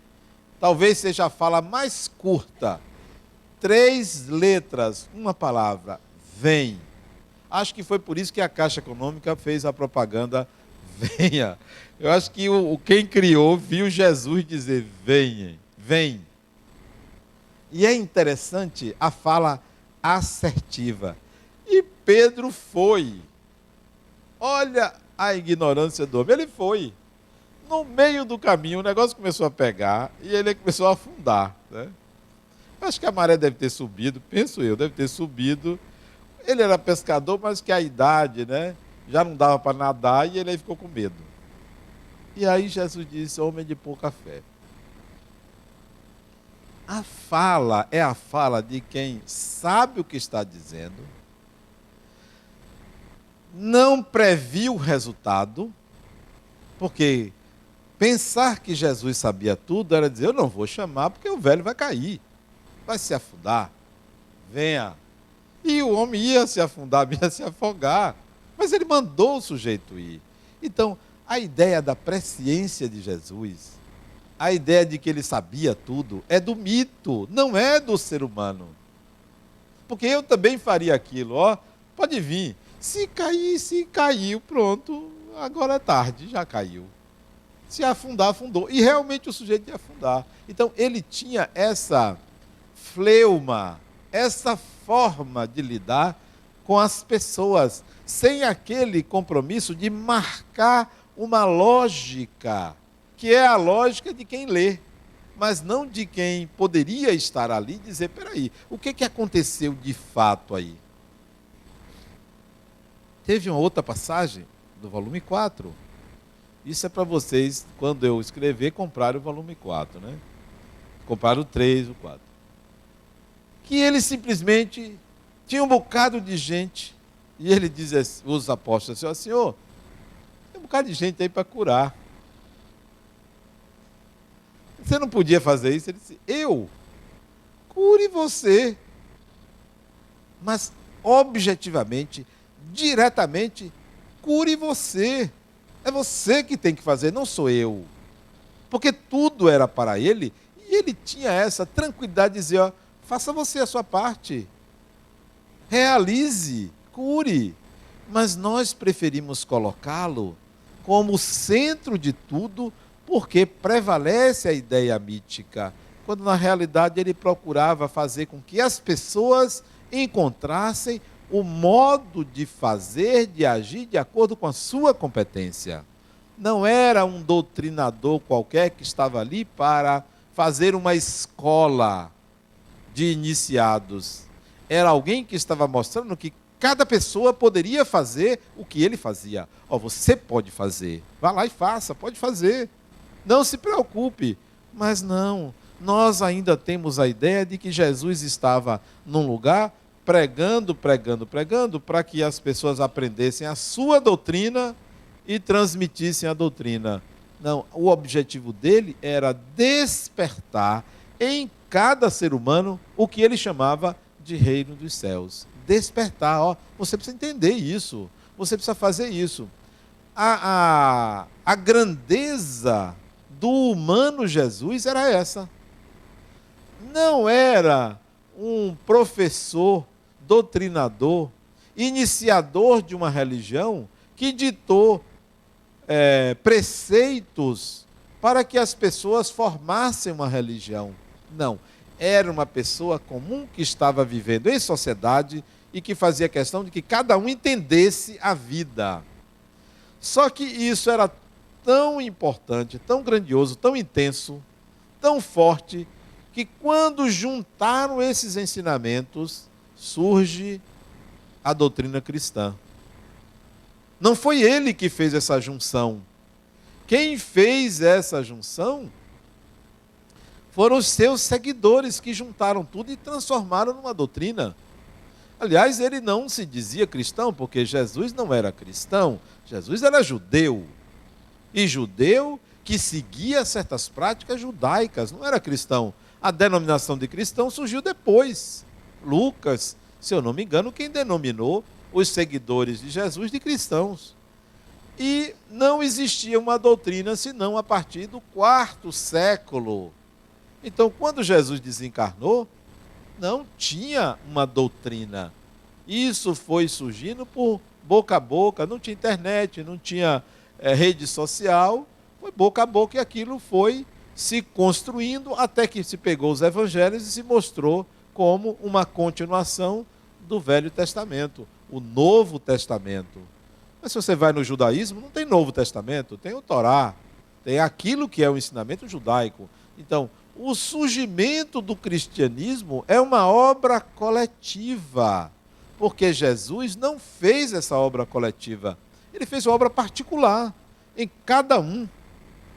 Talvez seja a fala mais curta. 3 letras, uma palavra, vem. Acho que foi por isso que a Caixa Econômica fez a propaganda, venha. Eu acho que quem criou viu Jesus dizer, venha, vem. E é interessante a fala assertiva. E Pedro foi. Olha a ignorância do homem. Ele foi. No meio do caminho, o negócio começou a pegar e ele começou a afundar. Né? Acho que a maré deve ter subido, penso eu, deve ter subido. Ele era pescador, mas que a idade, né, já não dava para nadar e ele aí ficou com medo. E aí Jesus disse, homem de pouca fé. A fala é a fala de quem sabe o que está dizendo, não previu o resultado, porque pensar que Jesus sabia tudo era dizer, eu não vou chamar porque o velho vai cair, vai se afundar, venha. E o homem ia se afundar, ia se afogar, mas ele mandou o sujeito ir. Então, a ideia da presciência de Jesus, a ideia de que ele sabia tudo, é do mito, não é do ser humano. Porque eu também faria aquilo, ó, pode vir. Se cair, se caiu, pronto, agora é tarde, já caiu. Se afundar, afundou. E realmente o sujeito ia afundar. Então, ele tinha essa fleuma, essa forma de lidar com as pessoas, sem aquele compromisso de marcar uma lógica, que é a lógica de quem lê, mas não de quem poderia estar ali e dizer, peraí, o que aconteceu de fato aí? Teve uma outra passagem, do volume 4, Isso é para vocês, quando eu escrever, comprarem o volume 4, né? Compraram o 3, o 4. Que ele simplesmente tinha um bocado de gente, e ele diz, os apóstolos assim, ó, Senhor, tem um bocado de gente aí para curar. Você não podia fazer isso? Ele disse, eu? Cure você. Mas, objetivamente, diretamente, cure você. É você que tem que fazer, não sou eu. Porque tudo era para ele, e ele tinha essa tranquilidade de dizer, ó, faça você a sua parte. Realize, cure. Mas nós preferimos colocá-lo como centro de tudo, porque prevalece a ideia mítica, quando na realidade ele procurava fazer com que as pessoas encontrassem o modo de fazer, de agir de acordo com a sua competência. Não era um doutrinador qualquer que estava ali para fazer uma escola de iniciados. Era alguém que estava mostrando que cada pessoa poderia fazer o que ele fazia. Ó, você pode fazer. Vá lá e faça, pode fazer. Não se preocupe. Mas não, nós ainda temos a ideia de que Jesus estava num lugar pregando, para que as pessoas aprendessem a sua doutrina e transmitissem a doutrina. Não, o objetivo dele era despertar em cada ser humano o que ele chamava de reino dos céus. Despertar, ó, você precisa entender isso, você precisa fazer isso. A grandeza do humano Jesus era essa. Não era um professor, doutrinador, iniciador de uma religião que ditou preceitos para que as pessoas formassem uma religião. Não, era uma pessoa comum que estava vivendo em sociedade e que fazia questão de que cada um entendesse a vida. Só que isso era tão importante, tão grandioso, tão intenso, tão forte, que quando juntaram esses ensinamentos, surge a doutrina cristã. Não foi ele que fez essa junção. Quem fez essa junção foram os seus seguidores, que juntaram tudo e transformaram numa doutrina. Aliás, ele não se dizia cristão, porque Jesus não era cristão, Jesus era judeu. E judeu que seguia certas práticas judaicas, não era cristão. A denominação de cristão surgiu depois. Lucas, se eu não me engano, quem denominou os seguidores de Jesus de cristãos. E não existia uma doutrina senão a partir do 4º século. Então, quando Jesus desencarnou, não tinha uma doutrina. Isso foi surgindo por boca a boca, não tinha internet, não tinha rede social, foi boca a boca e aquilo foi se construindo até que se pegou os evangelhos e se mostrou como uma continuação do Velho Testamento, o Novo Testamento. Mas se você vai no judaísmo, não tem Novo Testamento, tem o Torá, tem aquilo que é o ensinamento judaico. Então, o surgimento do cristianismo é uma obra coletiva, porque Jesus não fez essa obra coletiva, ele fez uma obra particular, em cada um.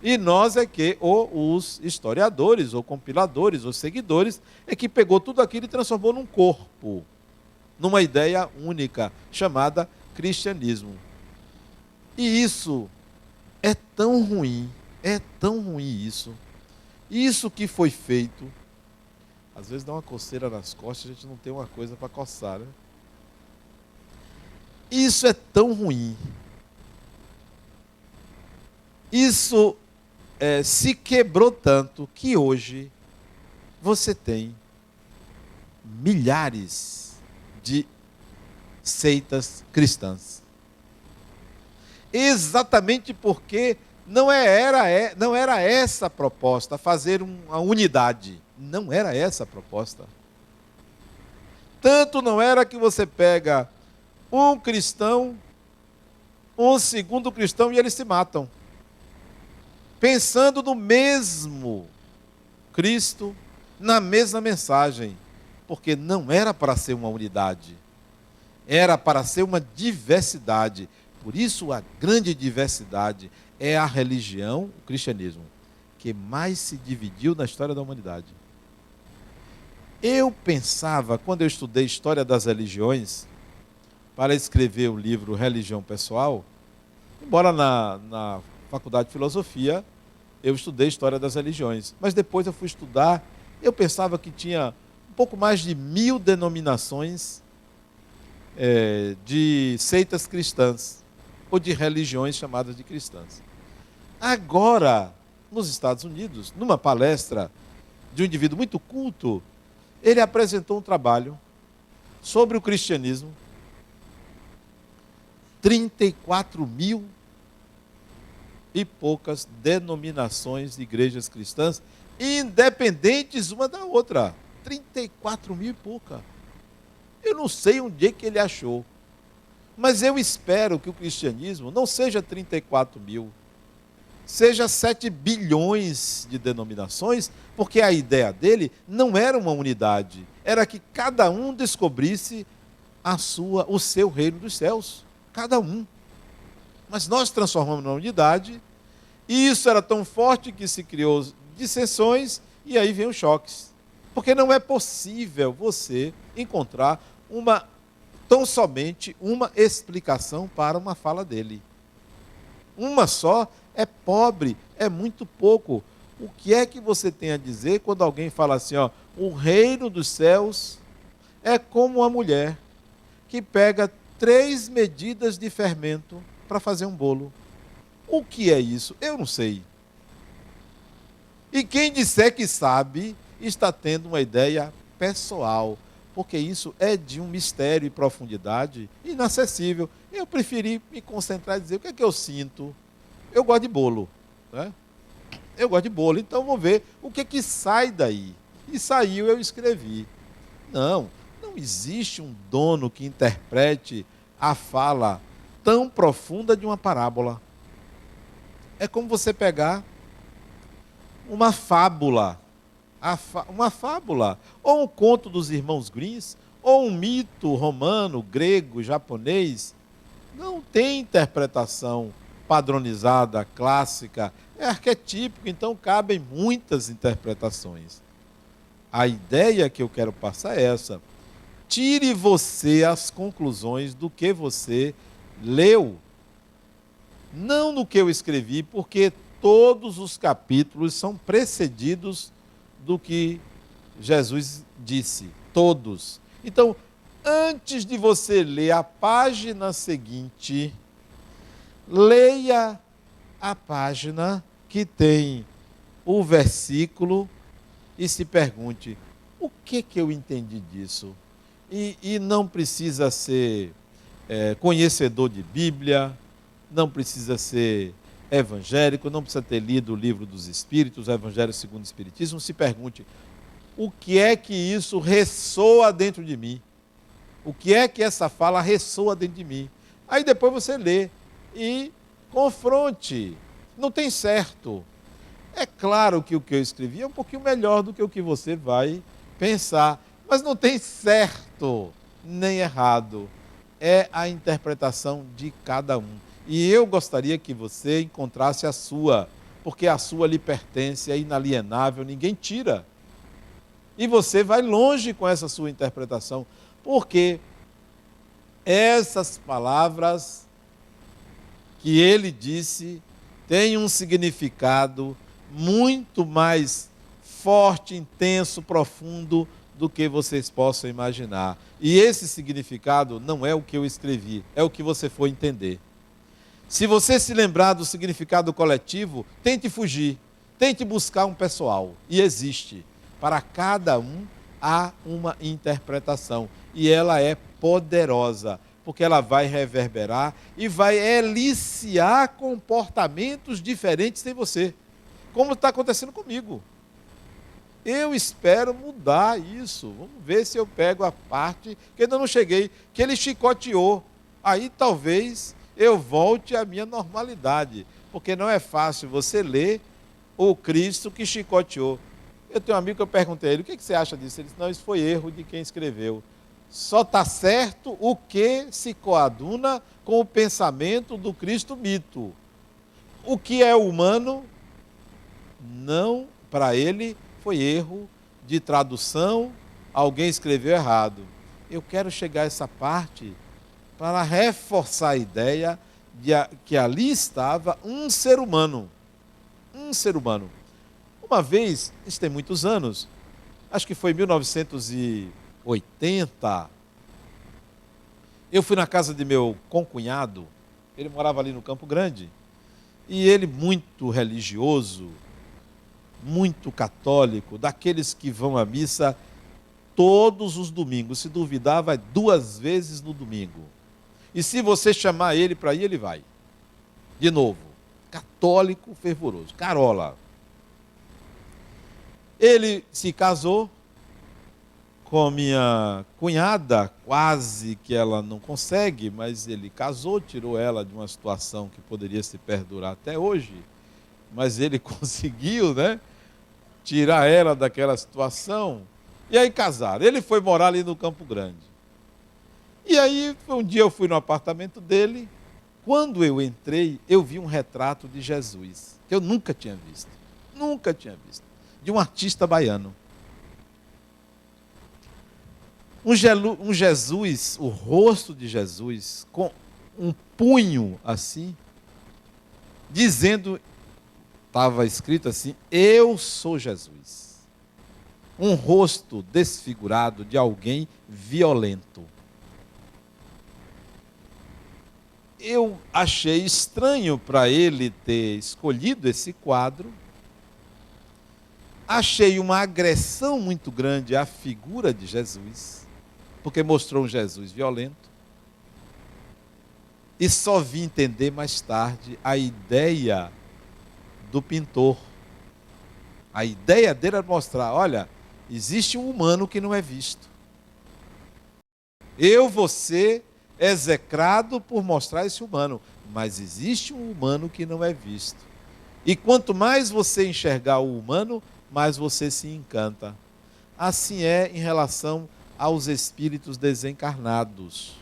E nós é que, ou os historiadores, ou compiladores, ou seguidores, é que pegou tudo aquilo e transformou num corpo, numa ideia única, chamada cristianismo. E isso é tão ruim isso. Isso que foi feito, às vezes dá uma coceira nas costas, a gente não tem uma coisa para coçar, né? Isso é tão ruim. Isso se quebrou tanto que hoje você tem milhares de seitas cristãs. Exatamente porque não era essa a proposta, fazer uma unidade. Não era essa a proposta. Tanto não era que você pega um cristão, um segundo cristão e eles se matam. Pensando no mesmo Cristo, na mesma mensagem. Porque não era para ser uma unidade. Era para ser uma diversidade. Por Por isso a grande diversidade é a religião, o cristianismo, que mais se dividiu na história da humanidade. Eu pensava, quando eu estudei História das Religiões, para escrever o livro Religião Pessoal, embora na Faculdade de Filosofia eu estudei História das Religiões, mas depois eu fui estudar, eu pensava que tinha um pouco mais de 1000 denominações de seitas cristãs, ou de religiões chamadas de cristãs. Agora, nos Estados Unidos, numa palestra de um indivíduo muito culto, ele apresentou um trabalho sobre o cristianismo, 34 mil e poucas denominações de igrejas cristãs, independentes uma da outra. 34 mil e pouca. Eu não sei onde é que ele achou, mas eu espero que o cristianismo não seja 34 mil, seja 7 bilhões de denominações, porque a ideia dele não era uma unidade, era que cada um descobrisse o seu reino dos céus, cada um. Mas nós transformamos na unidade, e isso era tão forte que se criou dissensões, e aí vem os choques. Porque não é possível você encontrar tão somente uma explicação para uma fala dele. Uma só é pobre, é muito pouco. O que é que você tem a dizer quando alguém fala assim, o reino dos céus é como uma mulher que pega 3 medidas de fermento para fazer um bolo. O que é isso? Eu não sei. E quem disser que sabe, está tendo uma ideia pessoal, porque isso é de um mistério e profundidade inacessível. Eu preferi me concentrar e dizer o que é que eu sinto. Eu gosto de bolo, né? Eu gosto de bolo, então vou ver o que é que sai daí. E saiu, eu escrevi. Não existe um dono que interprete a fala tão profunda de uma parábola. É como você pegar uma fábula, ou um conto dos irmãos Grimm, ou um mito romano, grego, japonês. Não tem interpretação padronizada, clássica, é arquetípico, então cabem muitas interpretações. A ideia que eu quero passar é essa: tire você as conclusões do que você leu, não no que eu escrevi, porque todos os capítulos são precedidos do que Jesus disse, todos. Então, antes de você ler a página seguinte, leia a página que tem o versículo e se pergunte: o que eu entendi disso? E não precisa ser conhecedor de Bíblia, não precisa ser evangélico, não precisa ter lido o livro dos Espíritos, o Evangelho segundo o Espiritismo. Se pergunte: o que é que isso ressoa dentro de mim? O que é que essa fala ressoa dentro de mim? Aí depois você lê e confronte. Não tem certo. É claro que o que eu escrevi é um pouquinho melhor do que o que você vai pensar, mas não tem certo nem errado. É a interpretação de cada um. E eu gostaria que você encontrasse a sua, porque a sua lhe pertence, é inalienável, ninguém tira. E você vai longe com essa sua interpretação, porque essas palavras que ele disse têm um significado muito mais forte, intenso, profundo do que vocês possam imaginar. E esse significado não é o que eu escrevi, é o que você for entender. Se você se lembrar do significado coletivo, tente fugir, tente buscar um pessoal. E existe. Para cada um há uma interpretação. E ela é poderosa, porque ela vai reverberar e vai eliciar comportamentos diferentes em você, como está acontecendo comigo. Eu espero mudar isso. Vamos ver se eu pego a parte que ainda não cheguei, que ele chicoteou. Aí talvez eu volte à minha normalidade, porque não é fácil você ler o Cristo que chicoteou. Eu tenho um amigo que eu perguntei a ele: o que você acha disso? Ele disse: não, isso foi erro de quem escreveu. só está certo o que se coaduna com o pensamento do Cristo mito. O que é humano, não, para ele, foi erro de tradução, alguém escreveu errado. Eu quero chegar a essa parte para reforçar a ideia de que ali estava um ser humano. Um ser humano. Uma vez, isso tem muitos anos, acho que foi em 1980, eu fui na casa de meu concunhado, ele morava ali no Campo Grande, e ele muito religioso, muito católico, daqueles que vão à missa todos os domingos, se duvidar vai 2 vezes no domingo. E se você chamar ele para ir, ele vai. De novo, católico fervoroso, carola. Ele se casou com minha cunhada, quase que ela não consegue, mas ele casou, tirou ela de uma situação que poderia se perdurar até hoje, mas ele conseguiu, né, tirar ela daquela situação, e aí casaram. Ele foi morar ali no Campo Grande. E aí, um dia eu fui no apartamento dele, quando eu entrei, eu vi um retrato de Jesus, que eu nunca tinha visto, de um artista baiano. Um Jesus, o rosto de Jesus, com um punho assim, dizendo, estava escrito assim, eu sou Jesus. Um rosto desfigurado de alguém violento. Eu achei estranho para ele ter escolhido esse quadro. Achei uma agressão muito grande à figura de Jesus, porque mostrou um Jesus violento. E só vim entender mais tarde a ideia do pintor. A ideia dele era mostrar, olha, existe um humano que não é visto. Eu vou ser execrado por mostrar esse humano, mas existe um humano que não é visto. E quanto mais você enxergar o humano, mais você se encanta. Assim é em relação aos espíritos desencarnados.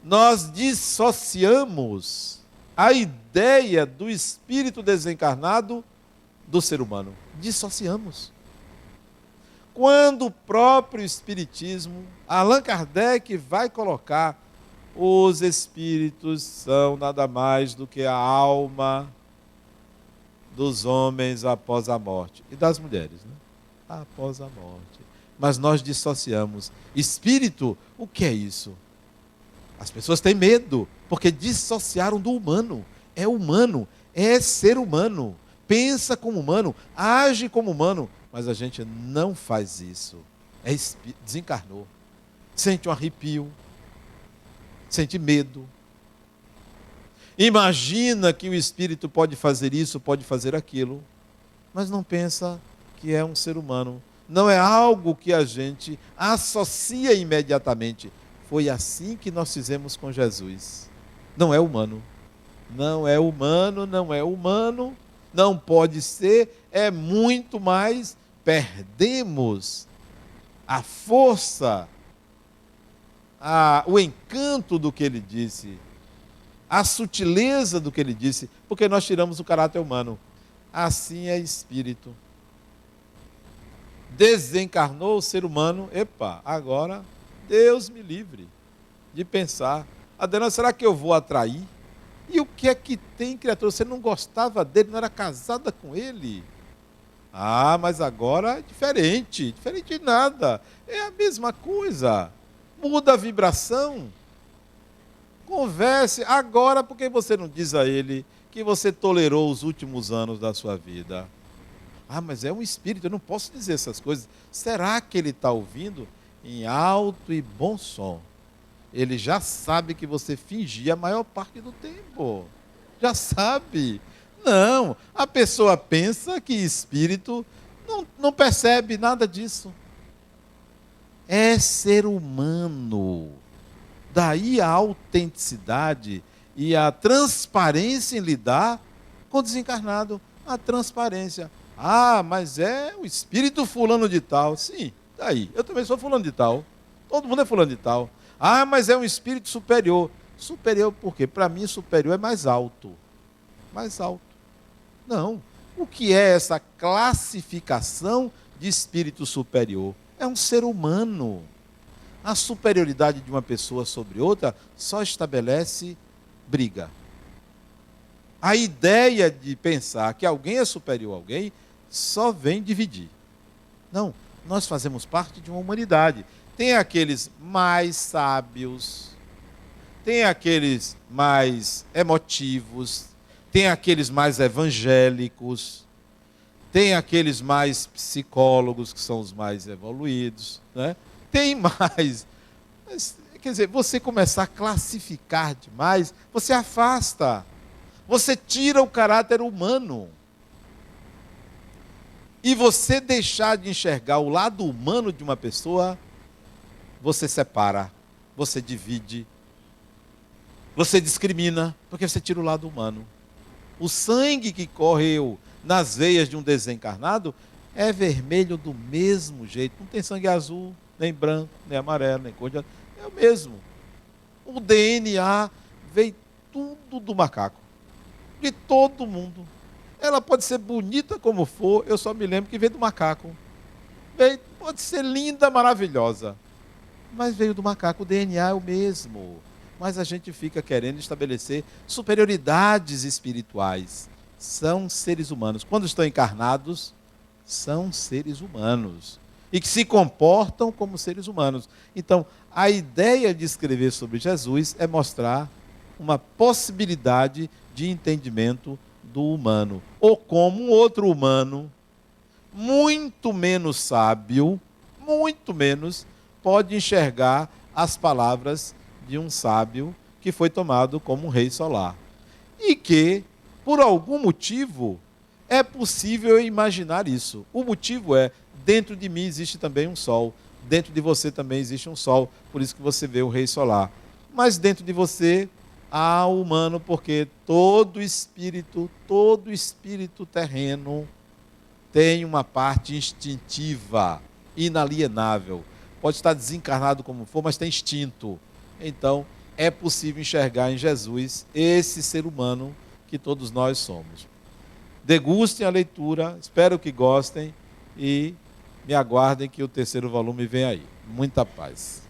Nós dissociamos a ideia do espírito desencarnado do ser humano. Dissociamos. Quando o próprio Espiritismo, Allan Kardec vai colocar os espíritos são nada mais do que a alma dos homens após a morte. E das mulheres, né? Após a morte. Mas nós dissociamos. Espírito, o que é isso? As pessoas têm medo, porque dissociaram do humano. É humano, é ser humano. Pensa como humano, age como humano. Mas a gente não faz isso. Desencarnou. Sente um arrepio. Sente medo. Imagina que o espírito pode fazer isso, pode fazer aquilo. Mas não pensa que é um ser humano. Não é algo que a gente associa imediatamente. Foi assim que nós fizemos com Jesus. Não é humano. Não é humano, não é humano. Não pode ser, é muito mais. Perdemos a força, o encanto do que ele disse, a sutileza do que ele disse, porque nós tiramos o caráter humano. Assim é espírito. Desencarnou o ser humano, agora Deus me livre de pensar, Adenal, será que eu vou atrair? E o que é que tem, criatura? Você não gostava dele, não era casada com ele? Ah, mas agora é diferente. Diferente de nada. É a mesma coisa. Muda a vibração. Converse. Agora, por que você não diz a ele que você tolerou os últimos anos da sua vida? Ah, mas é um espírito, eu não posso dizer essas coisas. Será que ele está ouvindo? Em alto e bom som. Ele já sabe que você fingia a maior parte do tempo. Já sabe. Não, a pessoa pensa que espírito não percebe nada disso. É ser humano. Daí a autenticidade e a transparência em lidar com o desencarnado. A transparência. Ah, mas é o espírito fulano de tal. Sim, daí. Eu também sou fulano de tal. Todo mundo é fulano de tal. Ah, mas é um espírito superior. Superior por quê? Para mim, superior é mais alto. Mais alto. Não. O que é essa classificação de espírito superior? É um ser humano. A superioridade de uma pessoa sobre outra só estabelece briga. A ideia de pensar que alguém é superior a alguém só vem dividir. Não, nós fazemos parte de uma humanidade. Tem aqueles mais sábios, tem aqueles mais emotivos, tem aqueles mais evangélicos, tem aqueles mais psicólogos, que são os mais evoluídos, né? Tem mais. Mas, quer dizer, você começar a classificar demais, você afasta, você tira o caráter humano. E você deixar de enxergar o lado humano de uma pessoa, você separa, você divide, você discrimina, porque você tira o lado humano. O sangue que correu nas veias de um desencarnado é vermelho do mesmo jeito. Não tem sangue azul, nem branco, nem amarelo, nem cor de... É o mesmo. O DNA veio tudo do macaco. De todo mundo. Ela pode ser bonita como for, eu só me lembro que veio do macaco. Pode ser linda, maravilhosa, mas veio do macaco. O DNA é o mesmo. Mas a gente fica querendo estabelecer superioridades espirituais. São seres humanos. Quando estão encarnados, são seres humanos. E que se comportam como seres humanos. Então, a ideia de escrever sobre Jesus é mostrar uma possibilidade de entendimento do humano. Ou como um outro humano, muito menos sábio, muito menos, pode enxergar as palavras de um sábio que foi tomado como um rei solar. E que, por algum motivo, é possível imaginar isso. O motivo é, dentro de mim existe também um sol, dentro de você também existe um sol, por isso que você vê o rei solar. Mas dentro de você há o humano, porque todo espírito terreno tem uma parte instintiva, inalienável. Pode estar desencarnado como for, mas tem instinto. Então, é possível enxergar em Jesus esse ser humano que todos nós somos. Degustem a leitura, espero que gostem e me aguardem que o terceiro volume vem aí. Muita paz.